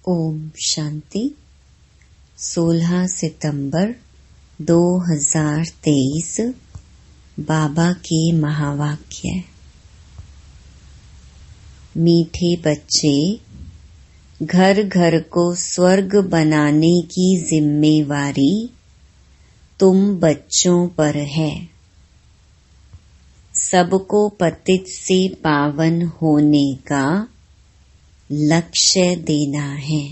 ओम शांति। 16 सितंबर 2023 बाबा के महावाक्य। मीठे बच्चे, घर घर को स्वर्ग बनाने की जिम्मेवारी तुम बच्चों पर है। सबको पतित से पावन होने का लक्ष्य देना है।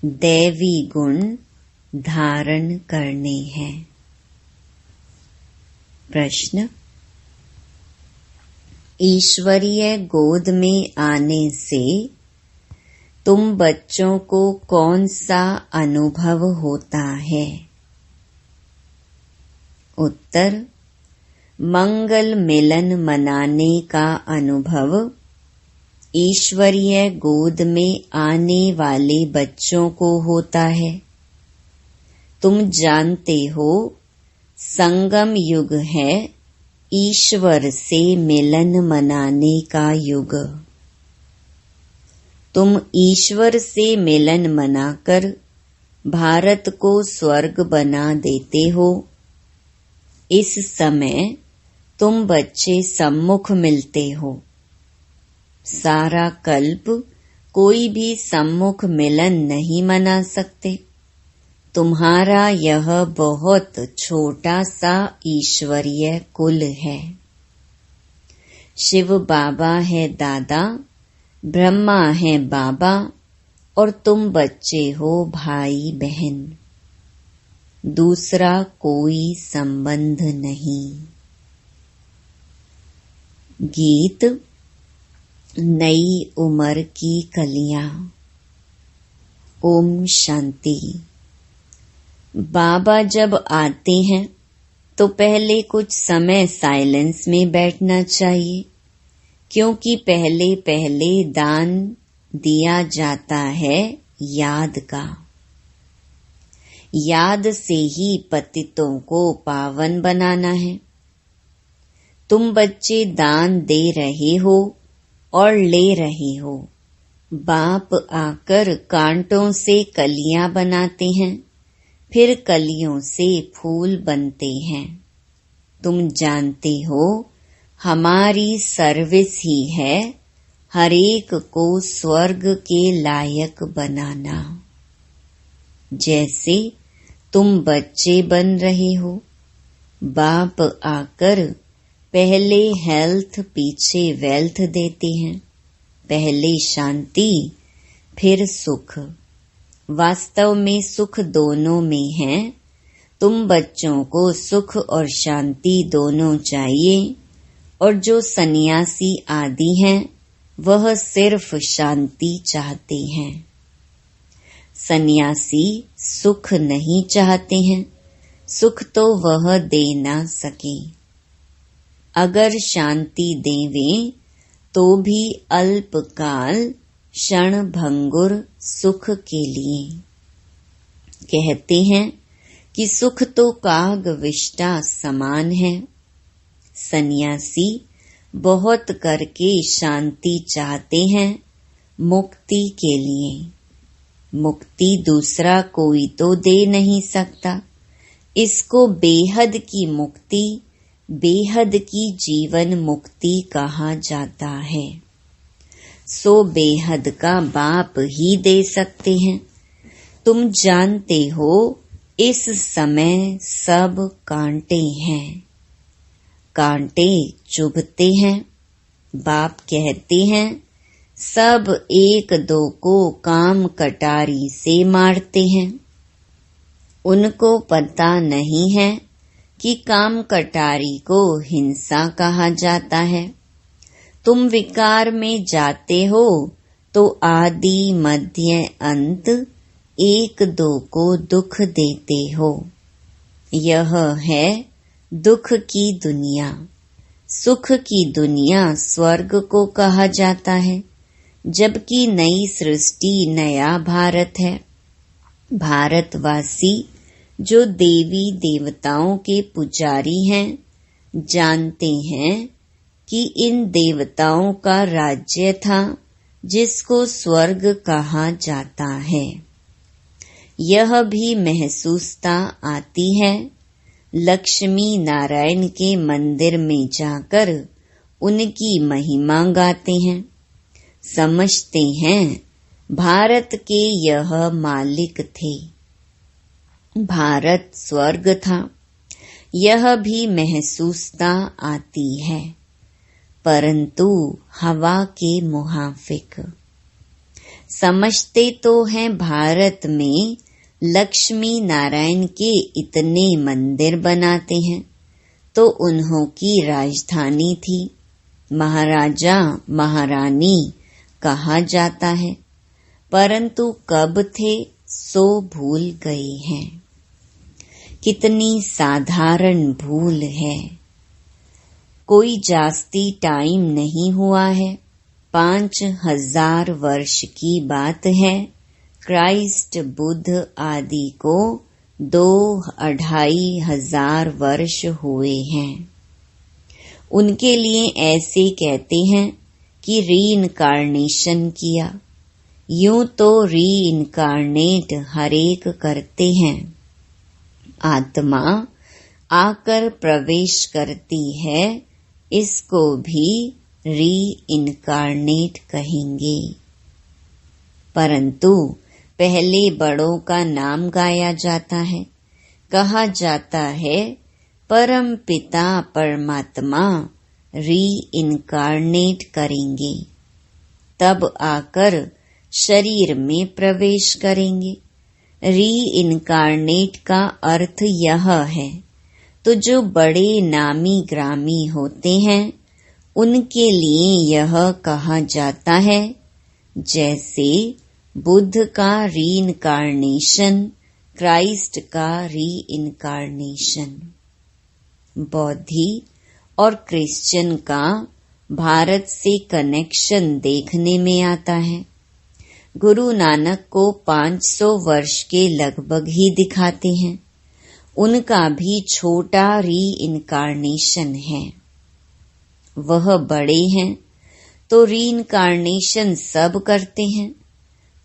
दैवी गुण धारण करने हैं। प्रश्न: ईश्वरीय गोद में आने से तुम बच्चों को कौन सा अनुभव होता है? उत्तर: मंगल मिलन मनाने का अनुभव ईश्वरीय गोद में आने वाले बच्चों को होता है। तुम जानते हो, संगम युग है ईश्वर से मिलन मनाने का युग। तुम ईश्वर से मिलन मनाकर भारत को स्वर्ग बना देते हो। इस समय तुम बच्चे सम्मुख मिलते हो। सारा कल्प कोई भी सम्मुख मिलन नहीं मना सकते। तुम्हारा यह बहुत छोटा सा ईश्वरीय कुल है। शिव बाबा है दादा, ब्रह्मा है बाबा और तुम बच्चे हो भाई बहन। दूसरा कोई संबंध नहीं। गीत नई उम्र की कलियां। ओम शांति। बाबा जब आते हैं तो पहले कुछ समय साइलेंस में बैठना चाहिए, क्योंकि पहले पहले दान दिया जाता है याद का। याद से ही पतितों को पावन बनाना है। तुम बच्चे दान दे रहे हो और ले रहे हो। बाप आकर कांटों से कलियां बनाते हैं, फिर कलियों से फूल बनते हैं। तुम जानते हो, हमारी सर्विस ही है हरेक को स्वर्ग के लायक बनाना। जैसे तुम बच्चे बन रहे हो, बाप आकर पहले हेल्थ पीछे वेल्थ देते हैं। पहले शांति फिर सुख। वास्तव में सुख दोनों में है। तुम बच्चों को सुख और शांति दोनों चाहिए, और जो सन्यासी आदि हैं वह सिर्फ शांति चाहते हैं। सन्यासी सुख नहीं चाहते हैं, सुख तो वह दे ना सके। अगर शांति देवें तो भी अल्पकाल क्षण भंगुर सुख के लिए। कहते हैं कि सुख तो काग विष्टा समान है। सन्यासी बहुत करके शांति चाहते हैं मुक्ति के लिए। मुक्ति दूसरा कोई तो दे नहीं सकता। इसको बेहद की मुक्ति, बेहद की जीवन मुक्ति कहा जाता है। सो बेहद का बाप ही दे सकते हैं। तुम जानते हो, इस समय सब कांटे हैं। कांटे चुभते हैं। बाप कहते हैं, सब एक दो को काम कटारी से मारते हैं। उनको पता नहीं है कि काम कटारी को हिंसा कहा जाता है। तुम विकार में जाते हो तो आदि मध्य अंत एक दो को दुख देते हो। यह है दुख की दुनिया। सुख की दुनिया स्वर्ग को कहा जाता है, जबकि नई सृष्टि नया भारत है। भारतवासी जो देवी देवताओं के पुजारी हैं, जानते हैं कि इन देवताओं का राज्य था जिसको स्वर्ग कहा जाता है। यह भी महसूसता आती है। लक्ष्मी नारायण के मंदिर में जाकर उनकी महिमा गाते हैं। समझते हैं भारत के यह मालिक थे। भारत स्वर्ग था। यह भी महसूसता आती है, परंतु हवा के मुहाफिक। समझते तो हैं भारत में लक्ष्मी नारायण के इतने मंदिर बनाते हैं, तो उन्हों की राजधानी थी, महाराजा महारानी कहा जाता है, परंतु कब थे सो भूल गए हैं। कितनी साधारण भूल है। कोई जास्ती टाइम नहीं हुआ है, 5000 वर्ष की बात है। क्राइस्ट बुद्ध आदि को 2-2.5 हजार वर्ष हुए हैं। उनके लिए ऐसे कहते हैं कि रीइनकार्नेशन किया। यूं तो रीइनकार्नेट हरेक करते हैं। आत्मा आकर प्रवेश करती है, इसको भी रीइनकार्नेट कहेंगे। परंतु पहले बड़ों का नाम गाया जाता है। कहा जाता है परम पिता परमात्मा रीइनकार्नेट करेंगे, तब आकर शरीर में प्रवेश करेंगे। रीइनकार्नेट का अर्थ यह है। तो जो बड़े नामी ग्रामी होते हैं उनके लिए यह कहा जाता है, जैसे बुद्ध का रीइनकार्नेशन, क्राइस्ट का रीइनकार्नेशन। बौद्धि और क्रिश्चियन का भारत से कनेक्शन देखने में आता है। गुरु नानक को 500 वर्ष के लगभग ही दिखाते हैं। उनका भी छोटा रीइनकार्नेशन है। वह बड़े हैं तो रीइनकार्नेशन सब करते हैं।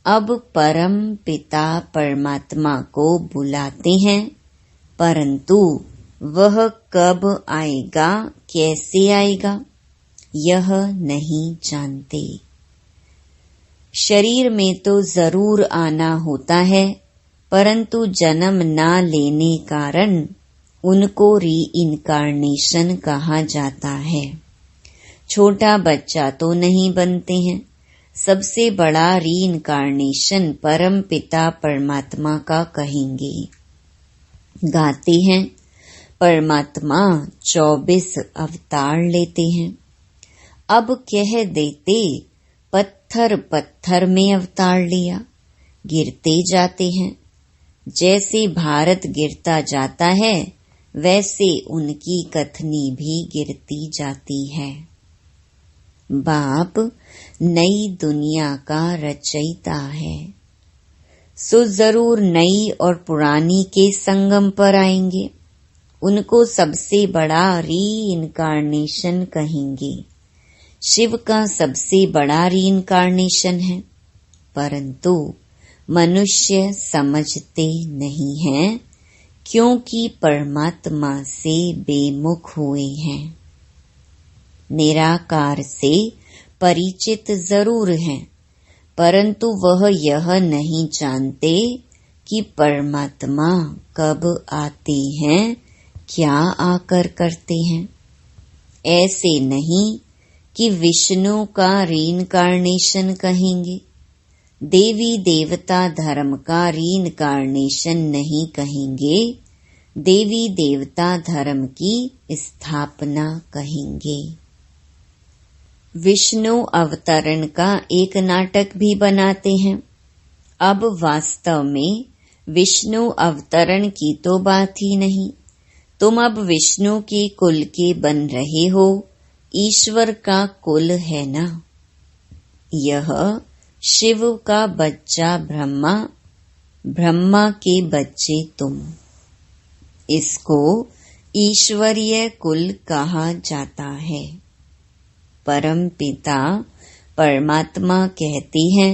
अब परम पिता परमात्मा को बुलाते हैं, परंतु वह कब आएगा, कैसे आएगा, यह नहीं जानते। शरीर में तो जरूर आना होता है, परंतु जन्म ना लेने कारण उनको रीइनकार्नेशन कहा जाता है। छोटा बच्चा तो नहीं बनते हैं। सबसे बड़ा रीइनकार्नेशन परम पिता परमात्मा का कहेंगे। गाते हैं परमात्मा 24 अवतार लेते हैं। अब कह देते पत्थर पत्थर में अवतार लिया, गिरते जाते हैं। जैसे भारत गिरता जाता है, वैसे उनकी कथनी भी गिरती जाती है। बाप नई दुनिया का रचयिता है, सो जरूर नई और पुरानी के संगम पर आएंगे। उनको सबसे बड़ा रीइनकार्नेशन कहेंगे। शिव का सबसे बड़ा रीइनकार्नेशन है, परंतु मनुष्य समझते नहीं हैं, क्योंकि परमात्मा से बेमुख हुए हैं। निराकार से परिचित जरूर हैं, परंतु वह यह नहीं जानते कि परमात्मा कब आते हैं, क्या आकर करते हैं। ऐसे नहीं कि विष्णु का रीइनकार्नेशन कहेंगे, देवी देवता धर्म का रीइनकार्नेशन नहीं कहेंगे, देवी देवता धर्म की स्थापना कहेंगे। विष्णु अवतरण का एक नाटक भी बनाते हैं। अब वास्तव में विष्णु अवतरण की तो बात ही नहीं। तुम अब विष्णु के कुल के बन रहे हो, ईश्वर का कुल है ना। यह शिव का बच्चा ब्रह्मा, ब्रह्मा के बच्चे तुम। इसको ईश्वरीय कुल कहा जाता है। परम पिता परमात्मा कहते हैं,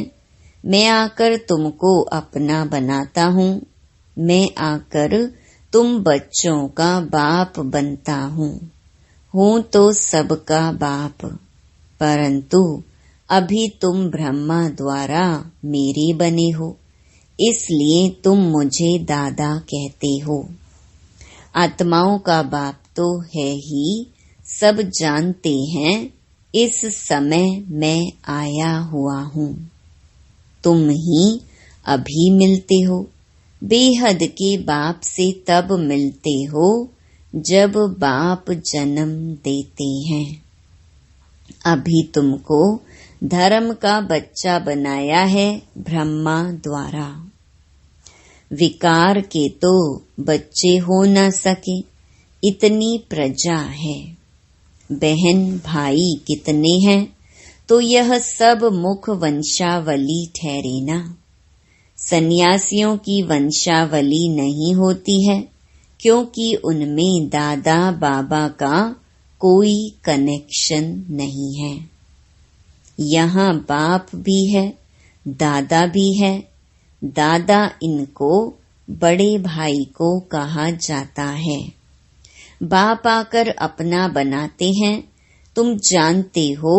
मैं आकर तुमको अपना बनाता हूँ, मैं आकर तुम बच्चों का बाप बनता हूँ तो सबका बाप, परंतु अभी तुम ब्रह्मा द्वारा मेरे बने हो, इसलिए तुम मुझे दादा कहते हो। आत्माओं का बाप तो है ही, सब जानते हैं, इस समय मैं आया हुआ हूँ। तुम ही अभी मिलते हो, बेहद के बाप से तब मिलते हो जब बाप जन्म देते हैं। अभी तुमको धर्म का बच्चा बनाया है ब्रह्मा द्वारा। विकार के तो बच्चे हो न सके, इतनी प्रजा है। बहन भाई कितने हैं, तो यह सब मुख वंशावली ठहरे ना। सन्यासियों की वंशावली नहीं होती है, क्योंकि उनमें दादा बाबा का कोई कनेक्शन नहीं है। यहाँ बाप भी है, दादा भी है। दादा इनको बड़े भाई को कहा जाता है। बाप आकर अपना बनाते हैं। तुम जानते हो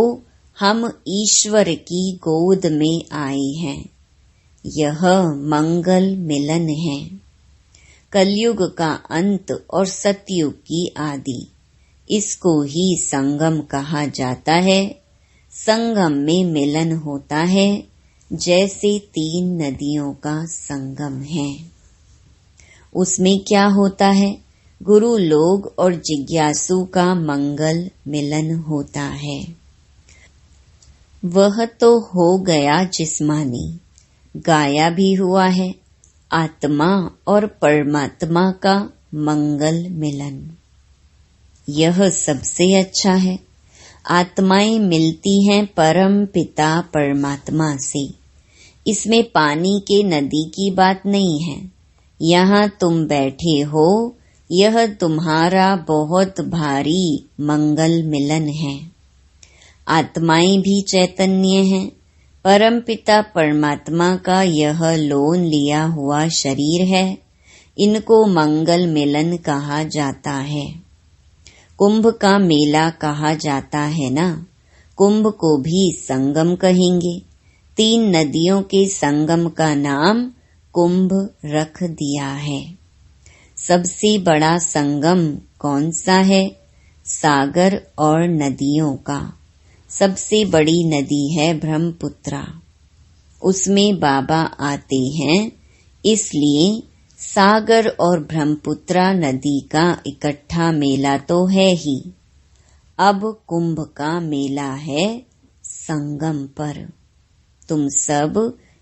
हम ईश्वर की गोद में आए हैं। यह मंगल मिलन है। कलयुग का अंत और सतयुग की आदि, इसको ही संगम कहा जाता है। संगम में मिलन होता है, जैसे 3 नदियों का संगम है। उसमें क्या होता है? गुरु लोग और जिज्ञासु का मंगल मिलन होता है। वह तो हो गया जिस्मानी, गाया भी हुआ है आत्मा और परमात्मा का मंगल मिलन। यह सबसे अच्छा है। आत्माएं मिलती हैं परम पिता परमात्मा से। इसमें पानी के नदी की बात नहीं है। यहाँ तुम बैठे हो, यह तुम्हारा बहुत भारी मंगल मिलन है। आत्माएं भी चैतन्य हैं। परम पिता परमात्मा का यह लोन लिया हुआ शरीर है। इनको मंगल मिलन कहा जाता है। कुंभ का मेला कहा जाता है ना। कुंभ को भी संगम कहेंगे। 3 नदियों के संगम का नाम कुंभ रख दिया है। सबसे बड़ा संगम कौन सा है? सागर और नदियों का। सबसे बड़ी नदी है ब्रह्मपुत्रा। उसमें बाबा आते हैं, इसलिए सागर और ब्रह्मपुत्रा नदी का इकट्ठा मेला तो है ही। अब कुंभ का मेला है संगम पर। तुम सब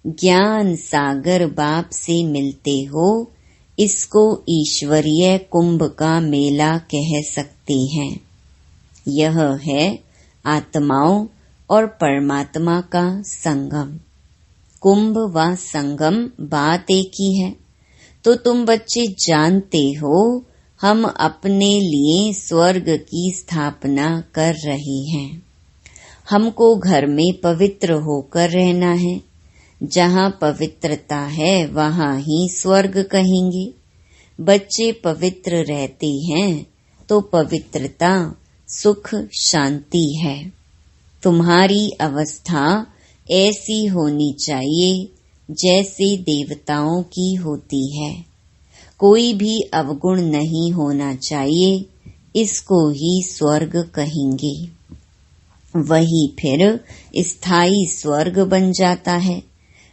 ज्ञान सागर बाप से मिलते हो, इसको ईश्वरीय कुंभ का मेला कह सकते हैं। यह है आत्माओं और परमात्मा का संगम। कुंभ व संगम बात एक ही है। तो तुम बच्चे जानते हो हम अपने लिए स्वर्ग की स्थापना कर रहे हैं। हमको घर में पवित्र होकर रहना है। जहाँ पवित्रता है वहाँ ही स्वर्ग कहेंगे। बच्चे पवित्र रहते हैं तो पवित्रता सुख शांति है। तुम्हारी अवस्था ऐसी होनी चाहिए जैसे देवताओं की होती है। कोई भी अवगुण नहीं होना चाहिए, इसको ही स्वर्ग कहेंगे। वही फिर स्थायी स्वर्ग बन जाता है।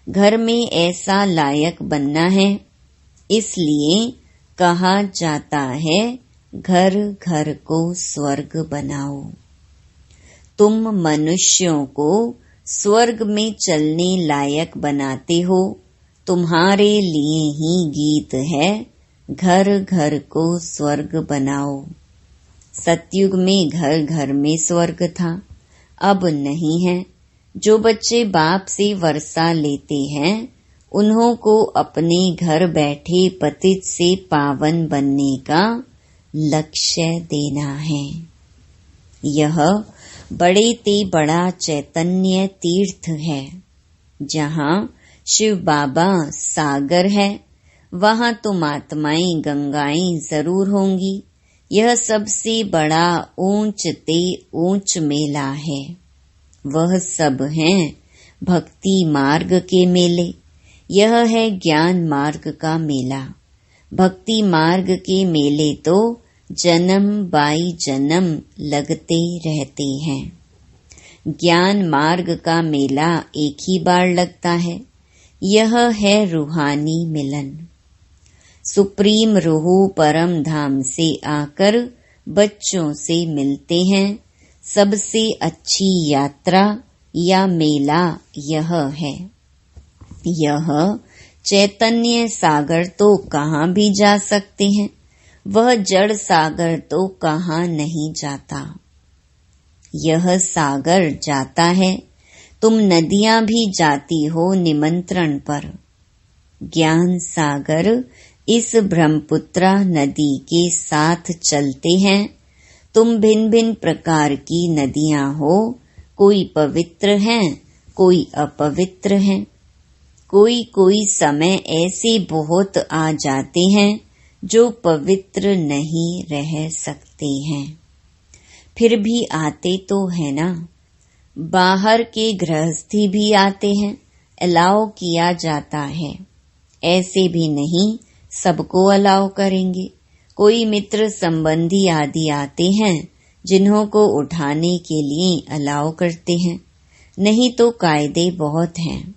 घर में ऐसा लायक बनना है, इसलिए कहा जाता है घर घर को स्वर्ग बनाओ। तुम मनुष्यों को स्वर्ग में चलने लायक बनाते हो। तुम्हारे लिए ही गीत है, घर घर को स्वर्ग बनाओ। सतयुग में घर घर में स्वर्ग था, अब नहीं है। जो बच्चे बाप से वर्षा लेते हैं, उन्हों को अपने घर बैठे पतित से पावन बनने का लक्ष्य देना है। यह बड़े ते बड़ा चैतन्य तीर्थ है। जहाँ शिव बाबा सागर है वहाँ तुम आत्माएं गंगाएं जरूर होंगी। यह सबसे बड़ा ऊंच ते ऊंच मेला है। वह सब हैं भक्ति मार्ग के मेले। यह है ज्ञान मार्ग का मेला। भक्ति मार्ग के मेले तो जन्म बाई जन्म लगते रहते हैं। ज्ञान मार्ग का मेला एक ही बार लगता है। यह है रूहानी मिलन। सुप्रीम रूह परम धाम से आकर बच्चों से मिलते हैं। सबसे अच्छी यात्रा या मेला यह है। यह चैतन्य सागर तो कहाँ भी जा सकते हैं, वह जड़ सागर तो कहाँ नहीं जाता। यह सागर जाता है, तुम नदियां भी जाती हो निमंत्रण पर। ज्ञान सागर इस ब्रह्मपुत्रा नदी के साथ चलते हैं। तुम भिन्न भिन्न प्रकार की नदियां हो, कोई पवित्र हैं, कोई अपवित्र हैं। कोई कोई समय ऐसे बहुत आ जाते हैं जो पवित्र नहीं रह सकते हैं, फिर भी आते तो है ना। बाहर के गृहस्थी भी आते हैं, अलाउ किया जाता है। ऐसे भी नहीं सबको अलाउ करेंगे। कोई मित्र संबंधी आदि आते हैं जिन्हों को उठाने के लिए अलाउ करते हैं, नहीं तो कायदे बहुत हैं।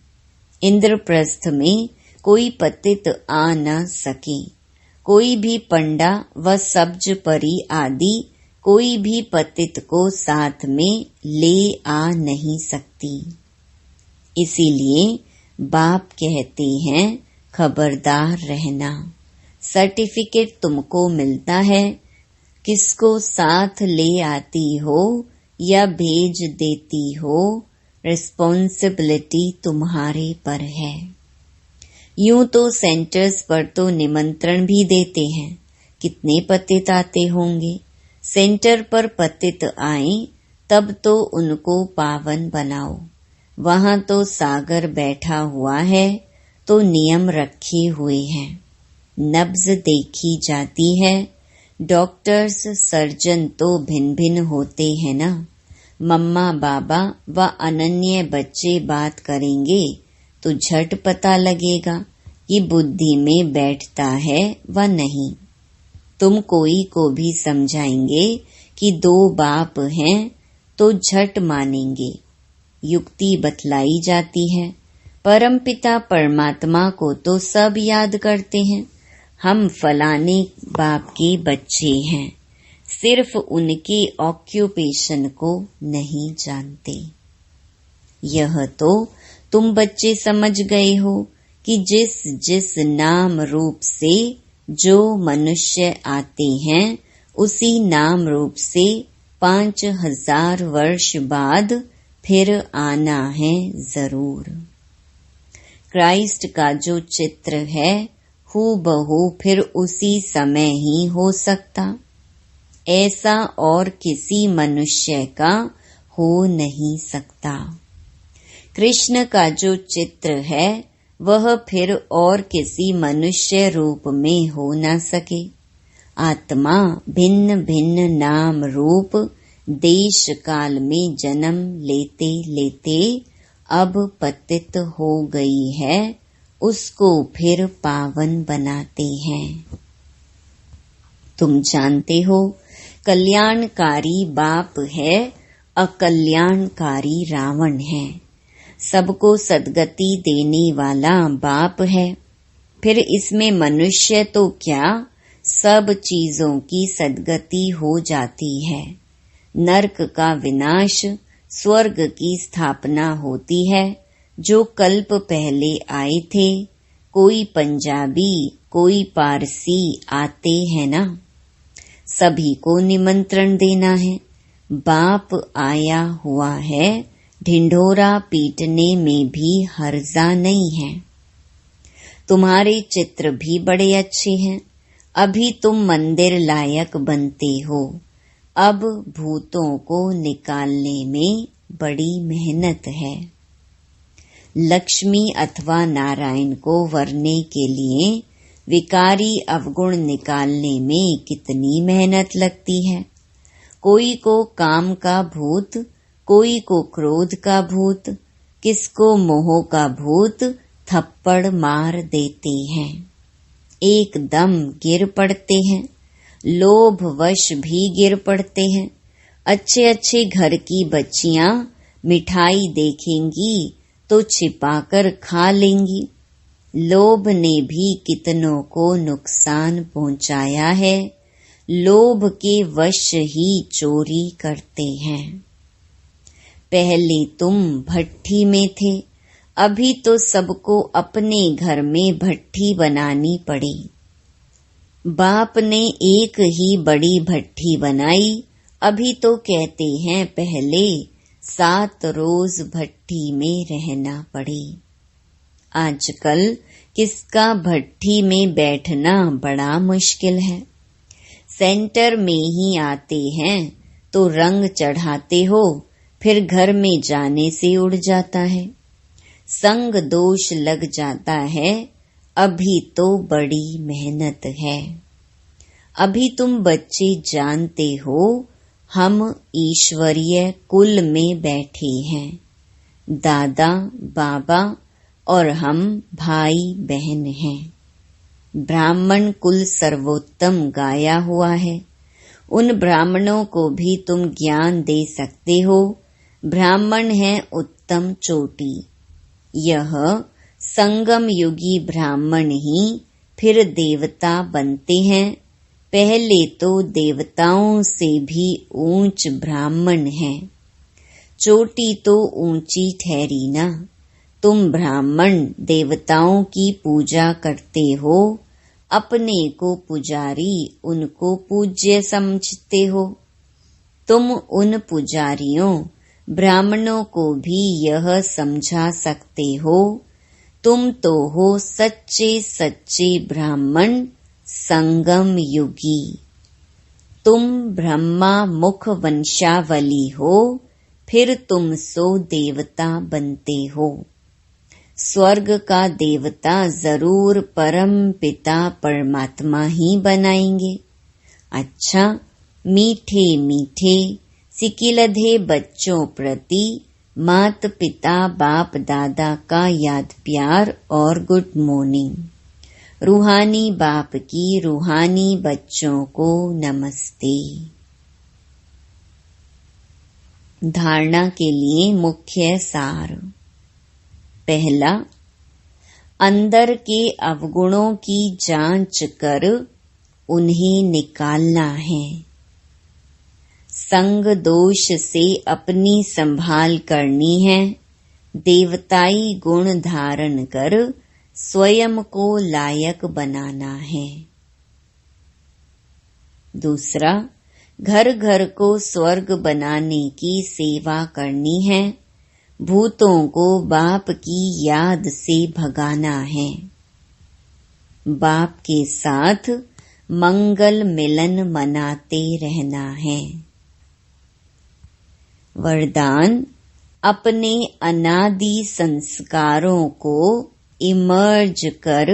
इंद्रप्रस्थ में कोई पतित आ न सके। कोई भी पंडा व सब्ज परी आदि कोई भी पतित को साथ में ले आ नहीं सकती। इसीलिए बाप कहते हैं खबरदार रहना। सर्टिफिकेट तुमको मिलता है, किसको साथ ले आती हो या भेज देती हो, रिस्पॉन्सिबिलिटी तुम्हारे पर है। यूं तो सेंटर्स पर तो निमंत्रण भी देते हैं, कितने पतित आते होंगे। सेंटर पर पतित आए तब तो उनको पावन बनाओ। वहां तो सागर बैठा हुआ है तो नियम रखे हुए हैं, नब्ज देखी जाती है। डॉक्टर्स सर्जन तो भिन्न भिन्न होते हैं ना। मम्मा बाबा व अनन्य बच्चे बात करेंगे तो झट पता लगेगा कि बुद्धि में बैठता है व नहीं। तुम कोई को भी समझाएंगे कि दो बाप हैं तो झट मानेंगे। युक्ति बतलाई जाती है। परमपिता परमात्मा को तो सब याद करते हैं। हम फलाने बाप के बच्चे हैं, सिर्फ उनके ऑक्यूपेशन को नहीं जानते। यह तो तुम बच्चे समझ गए हो कि जिस जिस नाम रूप से जो मनुष्य आते हैं उसी नाम रूप से 5000 वर्ष बाद फिर आना है जरूर। क्राइस्ट का जो चित्र है हूबहू फिर उसी समय ही हो सकता, ऐसा और किसी मनुष्य का हो नहीं सकता। कृष्ण का जो चित्र है वह फिर और किसी मनुष्य रूप में हो न सके। आत्मा भिन्न भिन्न नाम रूप देश काल में जन्म लेते लेते अब पतित हो गई है, उसको फिर पावन बनाते हैं। तुम जानते हो कल्याणकारी बाप है, अकल्याणकारी रावण है। सबको सद्गति देने वाला बाप है। फिर इसमें मनुष्य तो क्या, सब चीजों की सद्गति हो जाती है। नरक का विनाश, स्वर्ग की स्थापना होती है। जो कल्प पहले आए थे, कोई पंजाबी कोई पारसी आते हैं ना, सभी को निमंत्रण देना है। बाप आया हुआ है, ढिंढोरा पीटने में भी हर्जा नहीं है। तुम्हारे चित्र भी बड़े अच्छे हैं। अभी तुम मंदिर लायक बनते हो, अब भूतों को निकालने में बड़ी मेहनत है। लक्ष्मी अथवा नारायण को वरने के लिए विकारी अवगुण निकालने में कितनी मेहनत लगती है। कोई को काम का भूत, कोई को क्रोध का भूत, किसको मोह का भूत थप्पड़ मार देते हैं, एकदम गिर पड़ते हैं। लोभ वश भी गिर पड़ते हैं। अच्छे अच्छे घर की बच्चियां मिठाई देखेंगी तो छिपाकर खा लेंगी। लोभ ने भी कितनों को नुकसान पहुंचाया है। लोभ के वश ही चोरी करते हैं। पहले तुम भट्ठी में थे, अभी तो सबको अपने घर में भट्ठी बनानी पड़ी। बाप ने एक ही बड़ी भट्ठी बनाई, अभी तो कहते हैं पहले 7 रोज भट्ठी में रहना पड़े। आजकल किसका भट्ठी में बैठना बड़ा मुश्किल है। सेंटर में ही आते हैं तो रंग चढ़ाते हो, फिर घर में जाने से उड़ जाता है। संग दोष लग जाता है, अभी तो बड़ी मेहनत है। अभी तुम बच्चे जानते हो हम ईश्वरीय कुल में बैठे हैं। दादा बाबा और हम भाई बहन हैं। ब्राह्मण कुल सर्वोत्तम गाया हुआ है। उन ब्राह्मणों को भी तुम ज्ञान दे सकते हो। ब्राह्मण है उत्तम चोटी। यह संगम युगी ब्राह्मण ही फिर देवता बनते हैं। पहले तो देवताओं से भी ऊंच ब्राह्मण है। चोटी तो ऊंची ठहरी ना। तुम ब्राह्मण देवताओं की पूजा करते हो, अपने को पुजारी, उनको पूज्य समझते हो। तुम उन पुजारियों ब्राह्मणों को भी यह समझा सकते हो, तुम तो हो सच्चे सच्चे ब्राह्मण, संगम युगी। तुम ब्रह्मा मुख वंशावली हो, फिर तुम सो देवता बनते हो। स्वर्ग का देवता जरूर परम पिता परमात्मा ही बनाएंगे। अच्छा, मीठे मीठे सिकिलधे बच्चों प्रति मात पिता बाप दादा का याद प्यार और गुड मॉर्निंग। रूहानी बाप की रूहानी बच्चों को नमस्ते। धारणा के लिए मुख्य सार। पहला, अंदर के अवगुणों की जांच कर उन्हें निकालना है। संग दोष से अपनी संभाल करनी है। देवताई गुण धारण कर स्वयं को लायक बनाना है। दूसरा, घर घर को स्वर्ग बनाने की सेवा करनी है। भूतों को बाप की याद से भगाना है। बाप के साथ मंगल मिलन मनाते रहना है। वरदान, अपने अनादि संस्कारों को इमर्ज कर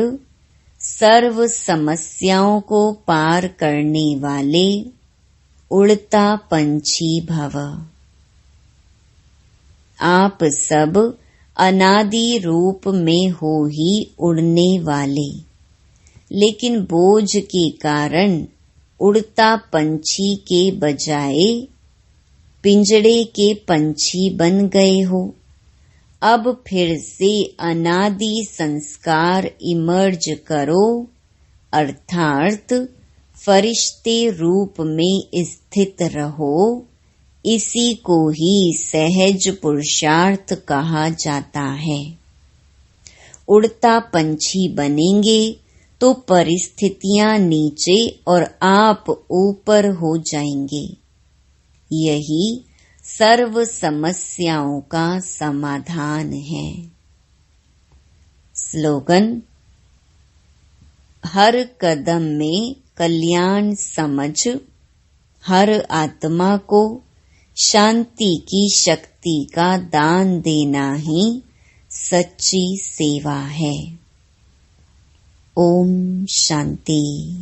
सर्व समस्याओं को पार करने वाले उड़ता पंछी भव। आप सब अनादि रूप में हो ही उड़ने वाले, लेकिन बोझ के कारण उड़ता पंछी के बजाय पिंजड़े के पंछी बन गए हो। अब फिर से अनादि संस्कार इमर्ज करो, अर्थात फरिश्ते रूप में स्थित रहो। इसी को ही सहज पुरुषार्थ कहा जाता है। उड़ता पंछी बनेंगे तो परिस्थितियां नीचे और आप ऊपर हो जाएंगे। यही सर्व समस्याओं का समाधान है। स्लोगन, हर कदम में कल्याण समझ हर आत्मा को शांति की शक्ति का दान देना ही सच्ची सेवा है। ओम शांति।